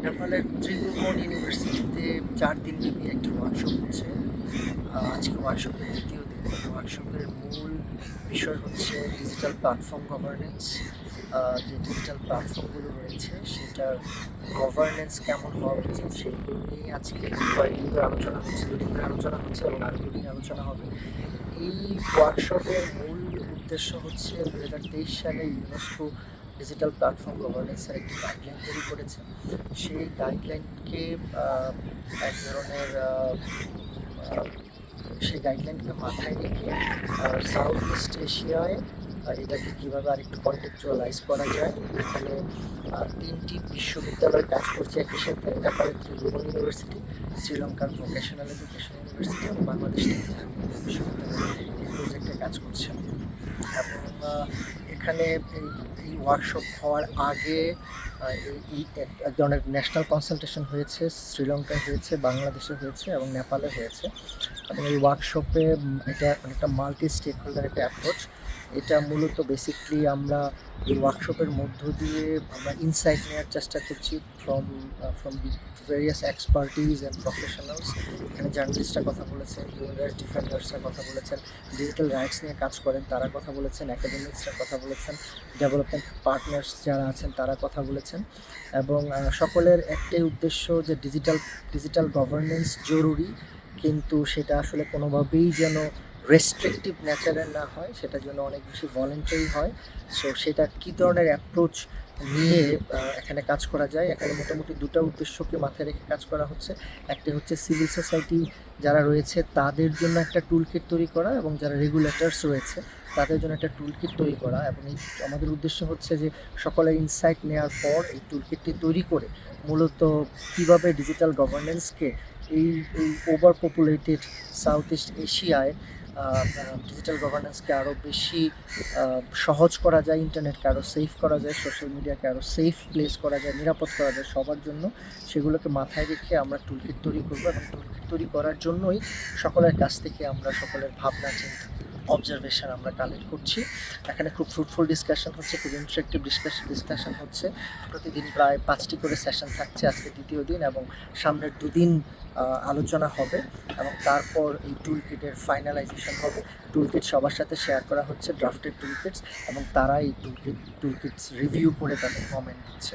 নেপালের ত্রিভুবন ইউনিভার্সিটিতে 4 দিনব্যাপী একটি ওয়ার্কশপ হচ্ছে। আজকে ওয়ার্কশপের দ্বিতীয় দিন। ওয়ার্কশপের মূল বিষয় হচ্ছে ডিজিটাল প্ল্যাটফর্ম গভর্নেন্স। যে ডিজিটাল প্ল্যাটফর্মগুলো রয়েছে সেটার গভর্নেন্স কেমন হওয়া উচিত সেগুলো নিয়ে আজকে কয়েকদিন ধরে আলোচনা হচ্ছে, দুদিন ধরে আলোচনা হচ্ছে এবং আরও দুদিন আলোচনা হবে। এই ওয়ার্কশপের মূল উদ্দেশ্য হচ্ছে 2023 সালে ইউনেস্কো ডিজিটাল প্ল্যাটফর্ম গভর্নেন্সের একটি গাইডলাইন তৈরি করেছে। সেই গাইডলাইনকে এক ধরনের সেই গাইডলাইনকে মাথায় রেখে সাউথ ইস্ট এশিয়ায় এটাকে কীভাবে আরেকটু কন্টেক্সচুয়ালাইজ করা যায়। এখানে 3টি বিশ্ববিদ্যালয় কাজ করছে একই সাথে: নেপালের ত্রিভুবন ইউনিভার্সিটি, শ্রীলঙ্কার ভোকেশনাল এডুকেশন ইউনিভার্সিটি এবং বাংলাদেশ বিশ্ববিদ্যালয় এই প্রজেক্টে কাজ করছে। এবং এখানে এই ওয়ার্কশপ হওয়ার আগে এক ধরনের ন্যাশনাল কনসালটেশন হয়েছে, শ্রীলঙ্কায় হয়েছে, বাংলাদেশে হয়েছে এবং নেপালে হয়েছে। এবং এই ওয়ার্কশপে এটা একটা মাল্টি স্টেক হোল্ডার একটা অ্যাপ্রোচ। এটা মূলত বেসিকলি আমরা এই ওয়ার্কশপের মধ্য দিয়ে আমরা ইনসাইট নেওয়ার চেষ্টা করছি from various expertise and professionals. এখানে জার্নালিস্টরা কথা বলেছেন, হিউম্যান রাইটস ডিফেন্ডার্সরা কথা বলেছেন, ডিজিটাল রাইটস নিয়ে কাজ করেন তারা কথা বলেছেন, অ্যাকাডেমিক্সরা কথা বলেছেন, ডেভেলপমেন্ট পার্টনার্স যারা আছেন তারা কথা বলেছেন। এবং সকলের একটাই উদ্দেশ্য যে ডিজিটাল গভর্নেন্স জরুরি, কিন্তু সেটা আসলে কোনোভাবেই যেন রেস্ট্রিকটিভ নেচারের না হয়, সেটা যেন অনেক বেশি ভলেন্টারি হয়। সো সেটা কী ধরনের অ্যাপ্রোচ নিয়ে এখানে কাজ করা যায়, এখানে মোটামুটি দুটো উদ্দেশ্যকে মাথায় রেখে কাজ করা হচ্ছে। একটি হচ্ছে সিভিল সোসাইটি যারা রয়েছে তাদের জন্য একটা টুল কিট তৈরি করা, এবং যারা রেগুলেটরস রয়েছে তাদের জন্য একটা টুল কিট তৈরি করা। এবং এই আমাদের উদ্দেশ্য হচ্ছে যে সকলের ইনসাইট নেওয়ার পর এই টুল কিটটি তৈরি করে মূলত কীভাবে ডিজিটাল গভর্নেন্সকে এই ওভার পপুলেটেড সাউথ ইস্ট এশিয়ায় ডিজিটাল গভর্নেন্সকে আরও বেশি সহজ করা যায়, ইন্টারনেটকে আরও সেফ করা যায়, সোশ্যাল মিডিয়াকে আরও সেফ প্লেস করা যায়, নিরাপদ করা যায় সবার জন্য। সেগুলোকে মাথায় রেখে আমরা টুলকিট তৈরি করবো, এবং টুলকিট তৈরি করার জন্যই সকলের কাছ থেকে আমরা সকলের ভাবনা চিন্তা অবজারভেশন আমরা কালেক্ট করছি। এখানে খুব ফ্রুটফুল ডিসকাশন হচ্ছে, খুব ইন্টারেক্টিভ ডিসকাশন হচ্ছে। প্রতিদিন প্রায় 5টি করে সেশন থাকছে, আজকে দ্বিতীয় দিন, এবং সামনের দুদিন আলোচনা হবে এবং তারপর এই টুল কিটের ফাইনালাইজেশন হবে। টুল কিট সবার সাথে শেয়ার করা হচ্ছে, ড্রাফটেড টুল কিটস, এবং তারা এই টুল কিটস রিভিউ করে তাদের কমেন্ট দিচ্ছে।